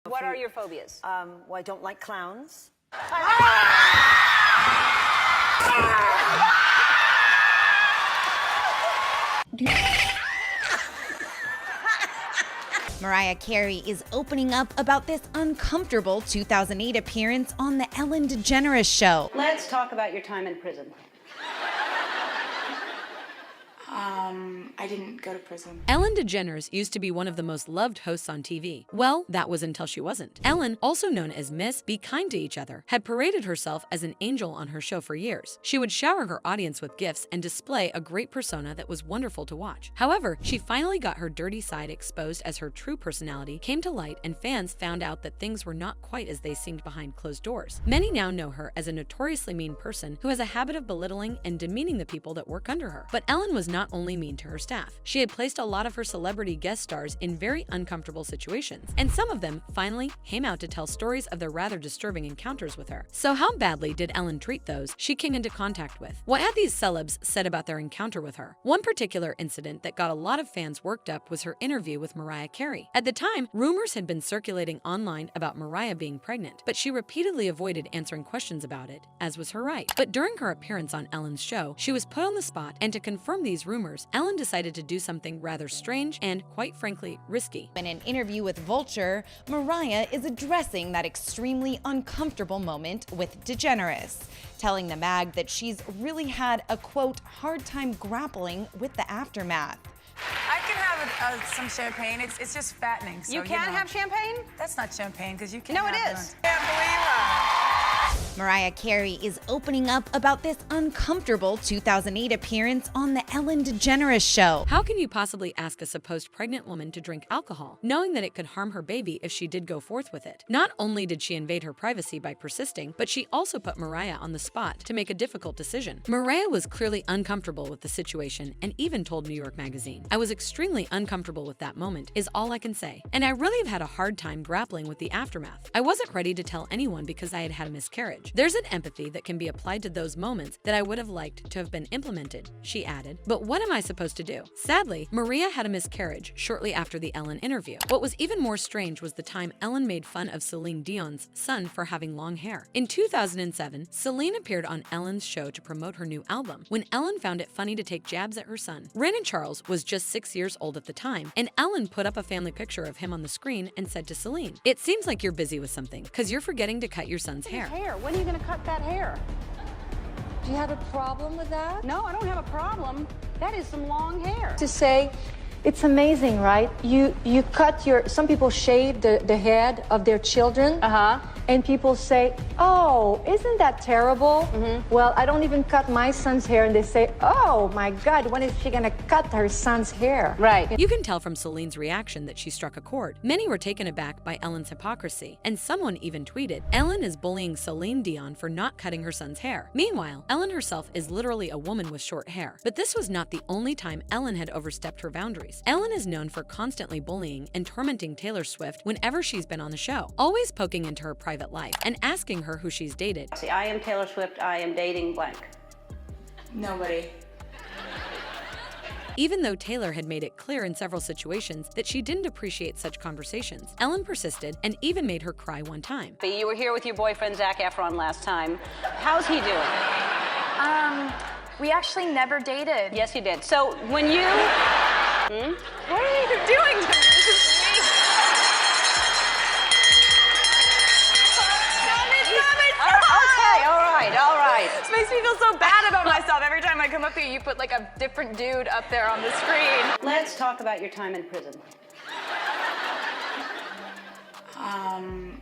What are your phobias? Well, I don't like clowns. Mariah Carey is opening up about this uncomfortable 2008 appearance on the Ellen DeGeneres show. Let's talk about your time in prison. I didn't go to prison. Ellen DeGeneres used to be one of the most loved hosts on TV. Well, that was until she wasn't. Ellen, also known as Miss Be Kind to Each Other, had paraded herself as an angel on her show for years. She would shower her audience with gifts and display a great persona that was wonderful to watch. However, she finally got her dirty side exposed as her true personality came to light and fans found out that things were not quite as they seemed behind closed doors. Many now know her as a notoriously mean person who has a habit of belittling and demeaning the people that work under her. But Ellen was not only mean to her staff. She had placed a lot of her celebrity guest stars in very uncomfortable situations, and some of them finally came out to tell stories of their rather disturbing encounters with her. So how badly did Ellen treat those she came into contact with? What had these celebs said about their encounter with her? One particular incident that got a lot of fans worked up was her interview with Mariah Carey. At the time, rumors had been circulating online about Mariah being pregnant, but she repeatedly avoided answering questions about it, as was her right. But during her appearance on Ellen's show, she was put on the spot, and to confirm these rumors, Ellen decided to do something rather strange and, quite frankly, risky. In an interview with Vulture, Mariah is addressing that extremely uncomfortable moment with DeGeneres, telling the mag that she's really had a, quote, hard time grappling with the aftermath. I can have some champagne. It's just fattening. So, You can't have champagne? That's not champagne because you can't. No, it have is. Can't believe her. Mariah Carey is opening up about this uncomfortable 2008 appearance on the Ellen DeGeneres show. How can you possibly ask a supposed pregnant woman to drink alcohol, knowing that it could harm her baby if she did go forth with it? Not only did she invade her privacy by persisting, but she also put Mariah on the spot to make a difficult decision. Mariah was clearly uncomfortable with the situation and even told New York Magazine, "I was extremely uncomfortable with that moment, is all I can say. And I really have had a hard time grappling with the aftermath. I wasn't ready to tell anyone because I had had a miscarriage. There's an empathy that can be applied to those moments that I would have liked to have been implemented," she added. But what am I supposed to do? Sadly, Maria had a miscarriage shortly after the Ellen interview. What was even more strange was the time Ellen made fun of Celine Dion's son for having long hair. In 2007, Celine appeared on Ellen's show to promote her new album, when Ellen found it funny to take jabs at her son. Brandon Charles was just 6 years old at the time, and Ellen put up a family picture of him on the screen and said to Celine, "It seems like you're busy with something, because you're forgetting to cut your son's hair." When are you going to cut that hair? Do you have a problem with that? No, I don't have a problem. That is some long hair. To say, it's amazing, right? You cut some people shave the head of their children. And people say, "Oh, isn't that terrible?" Well, I don't even cut my son's hair, and they say, "Oh my God, when is she gonna cut her son's hair?" Right. You can tell from Celine's reaction that she struck a chord. Many were taken aback by Ellen's hypocrisy, and someone even tweeted, "Ellen is bullying Celine Dion for not cutting her son's hair." Meanwhile, Ellen herself is literally a woman with short hair. But this was not the only time Ellen had overstepped her boundaries. Ellen is known for constantly bullying and tormenting Taylor Swift whenever she's been on the show, always poking into her private life and asking her who she's dated. See, I am Taylor Swift. I am dating blank. Nobody. Even though Taylor had made it clear in several situations that she didn't appreciate such conversations, Ellen persisted and even made her cry one time. You were here with your boyfriend, Zac Efron, last time. How's he doing? We actually never dated. Yes, you did. So when you... What are you doing to me? This is me. Okay, all right. This makes me feel so bad about myself. Every time I come up here, you put like a different dude up there on the screen. Let's talk about your time in prison.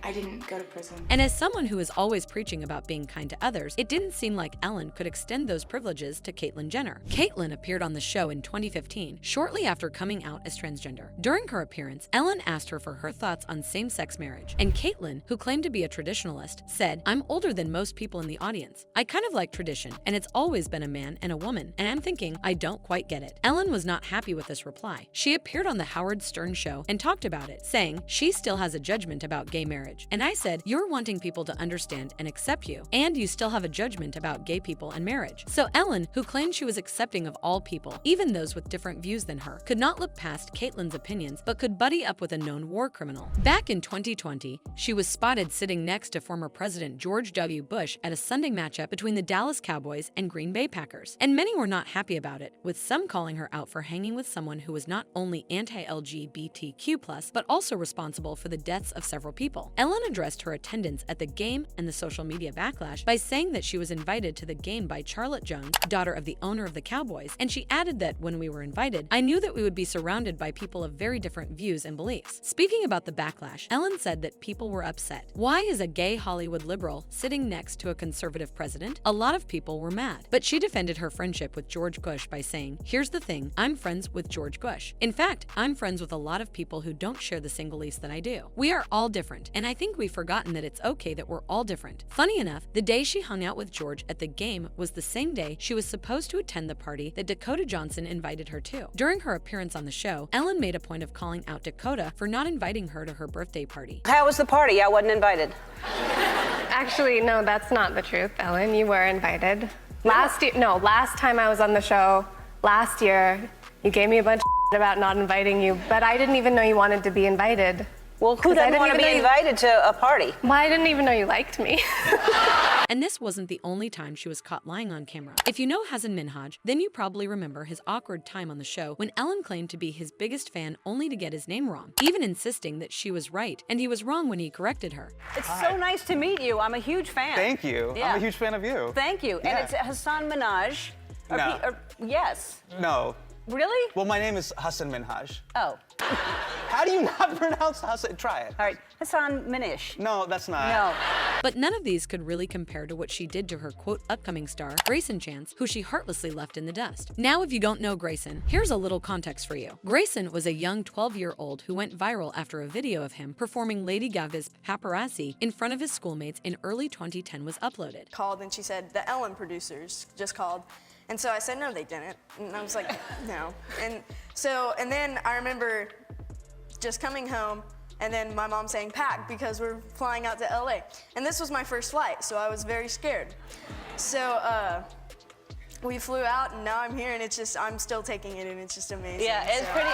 I didn't go to prison. And as someone who is always preaching about being kind to others, it didn't seem like Ellen could extend those privileges to Caitlyn Jenner. Caitlyn appeared on the show in 2015, shortly after coming out as transgender. During her appearance, Ellen asked her for her thoughts on same-sex marriage, and Caitlyn, who claimed to be a traditionalist, said, "I'm older than most people in the audience. I kind of like tradition, and it's always been a man and a woman, and I'm thinking, I don't quite get it." Ellen was not happy with this reply. She appeared on the Howard Stern show and talked about it, saying she still has a judgment about gay marriage. marriage. And I said, you're wanting people to understand and accept you, and you still have a judgment about gay people and marriage. So Ellen, who claimed she was accepting of all people, even those with different views than her, could not look past Caitlyn's opinions, but could buddy up with a known war criminal. Back in 2020, she was spotted sitting next to former President George W. Bush at a Sunday matchup between the Dallas Cowboys and Green Bay Packers. And many were not happy about it, with some calling her out for hanging with someone who was not only anti-LGBTQ+, but also responsible for the deaths of several people. Ellen addressed her attendance at the game and the social media backlash by saying that she was invited to the game by Charlotte Jones, daughter of the owner of the Cowboys, and she added that when we were invited, I knew that we would be surrounded by people of very different views and beliefs. Speaking about the backlash, Ellen said that people were upset. Why is a gay Hollywood liberal sitting next to a conservative president? A lot of people were mad. But she defended her friendship with George Bush by saying, here's the thing, I'm friends with George Bush. In fact, I'm friends with a lot of people who don't share the same beliefs that I do. We are all different, and I think we've forgotten that it's okay that we're all different. Funny enough, the day she hung out with George at the game was the same day she was supposed to attend the party that Dakota Johnson invited her to. During her appearance on the show, Ellen made a point of calling out Dakota for not inviting her to her birthday party. How was the party? I wasn't invited. Actually, no, that's not the truth, Ellen. You were invited. Last time I was on the show, last year, you gave me a bunch of about not inviting you, but I didn't even know you wanted to be invited. Well, who doesn't want to be invited to a party? Well, I didn't even know you liked me. And this wasn't the only time she was caught lying on camera. If you know Hassan Minhaj, then you probably remember his awkward time on the show when Ellen claimed to be his biggest fan only to get his name wrong, even insisting that she was right and he was wrong when he corrected her. It's so nice to meet you. I'm a huge fan. Thank you. Yeah. I'm a huge fan of you. Thank you. Yeah. And it's Hassan Minhaj. No. Yes. No. Really? Well, my name is Hassan Minhaj. Oh. How do you not pronounce Hassan? Try it. All right. Hassan Minhaj. No, that's not. No. But none of these could really compare to what she did to her quote upcoming star, Grayson Chance, who she heartlessly left in the dust. Now, if you don't know Grayson, here's a little context for you. Grayson was a young 12-year-old who went viral after a video of him performing Lady Gaga's Paparazzi in front of his schoolmates in early 2010 was uploaded. Called and she said, the Ellen producers just called. And so I said, no, they didn't. And I was like, no. And then I remember just coming home and then my mom saying, pack, because we're flying out to LA. And this was my first flight, so I was very scared. So we flew out and now I'm here and it's just, I'm still taking it and it's just amazing. Yeah, it's pretty,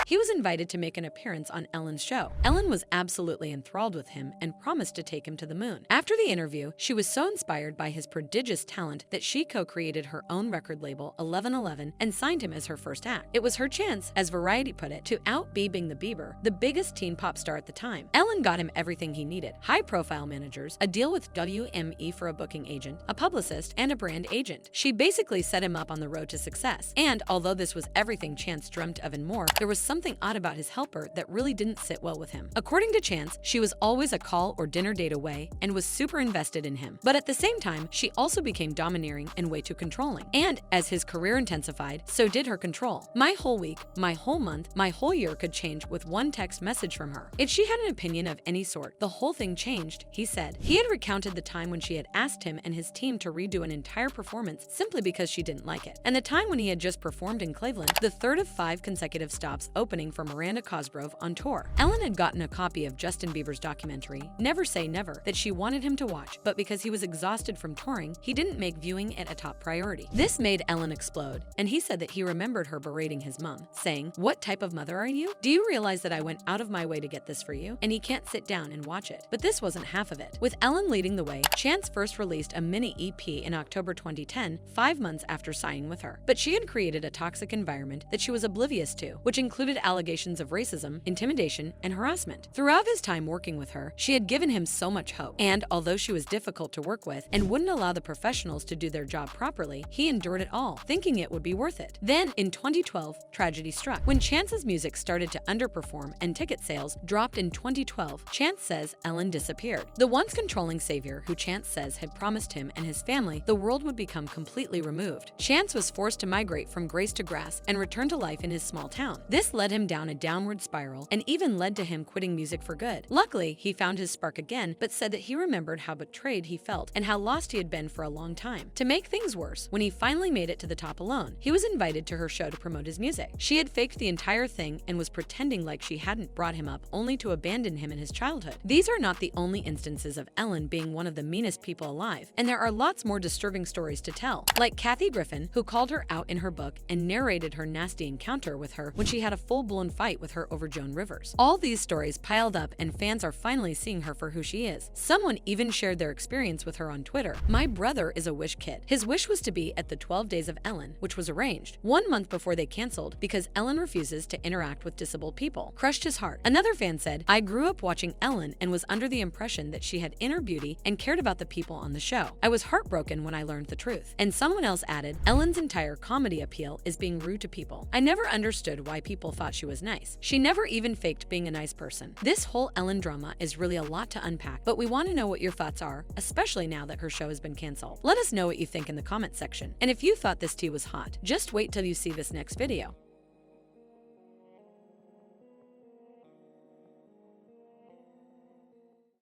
He was invited to make an appearance on Ellen's show. Ellen was absolutely enthralled with him and promised to take him to the moon. After the interview, she was so inspired by his prodigious talent that she co-created her own record label, 1111, and signed him as her first act. It was her chance, as Variety put it, to out-Biebing the Bieber, the biggest teen pop star at the time. Ellen got him everything he needed: high-profile managers, a deal with WME for a booking agent, a publicist, and a brand agent. She basically set him up on the road to success. And although this was everything Chance dreamt of and more, there was something odd about his helper that really didn't sit well with him. According to Chance, she was always a call or dinner date away and was super invested in him. But at the same time, she also became domineering and way too controlling. And as his career intensified, so did her control. My whole week, my whole month, my whole year could change with one text message from her. If she had an opinion of any sort, the whole thing changed, he said. He had recounted the time when she had asked him and his team to redo an entire performance simply because she didn't like it, and the time when he had just performed in Cleveland, the third of 5 consecutive stops opening for Miranda Cosgrove on tour. Ellen had gotten a copy of Justin Bieber's documentary, Never Say Never, that she wanted him to watch, but because he was exhausted from touring, he didn't make viewing it a top priority. This made Ellen explode, and he said that he remembered her berating his mom, saying, "What type of mother are you? Do you realize that I went out of my way to get this for you? And he can't sit down and watch it." But this wasn't half of it. With Ellen leading the way, Chance first released a mini EP in October 2010, 5 months after signing with her. But she had created a toxic environment that she was oblivious to, which included allegations of racism, intimidation, and harassment. Throughout his time working with her, she had given him so much hope. And although she was difficult to work with and wouldn't allow the professionals to do their job properly, he endured it all, thinking it would be worth it. Then, in 2012, tragedy struck. When Chance's music started to underperform and ticket sales dropped in 2012, Chance says Ellen disappeared. The once controlling savior who Chance says had promised him and his family the world would become completely removed. Chance was forced to migrate from grace to grass and return to life in his small town. This led led him down a downward spiral and even led to him quitting music for good. Luckily, he found his spark again, but said that he remembered how betrayed he felt and how lost he had been for a long time. To make things worse, when he finally made it to the top alone, he was invited to her show to promote his music. She had faked the entire thing and was pretending like she hadn't brought him up, only to abandon him in his childhood. These are not the only instances of Ellen being one of the meanest people alive, and there are lots more disturbing stories to tell. Like Kathy Griffin, who called her out in her book and narrated her nasty encounter with her when she had a full-blown fight with her over Joan Rivers. All these stories piled up, and fans are finally seeing her for who she is. Someone even shared their experience with her on Twitter. My brother is a Wish kid. His wish was to be at the 12 Days of Ellen, which was arranged 1 month before they canceled because Ellen refuses to interact with disabled people. Crushed his heart. Another fan said, I grew up watching Ellen and was under the impression that she had inner beauty and cared about the people on the show. I was heartbroken when I learned the truth. And someone else added, Ellen's entire comedy appeal is being rude to people. I never understood why people thought she was nice. She never even faked being a nice person. This whole Ellen drama is really a lot to unpack, but we want to know what your thoughts are, especially now that her show has been canceled. Let us know what you think in the comment section. And if you thought this tea was hot, just wait till you see this next video.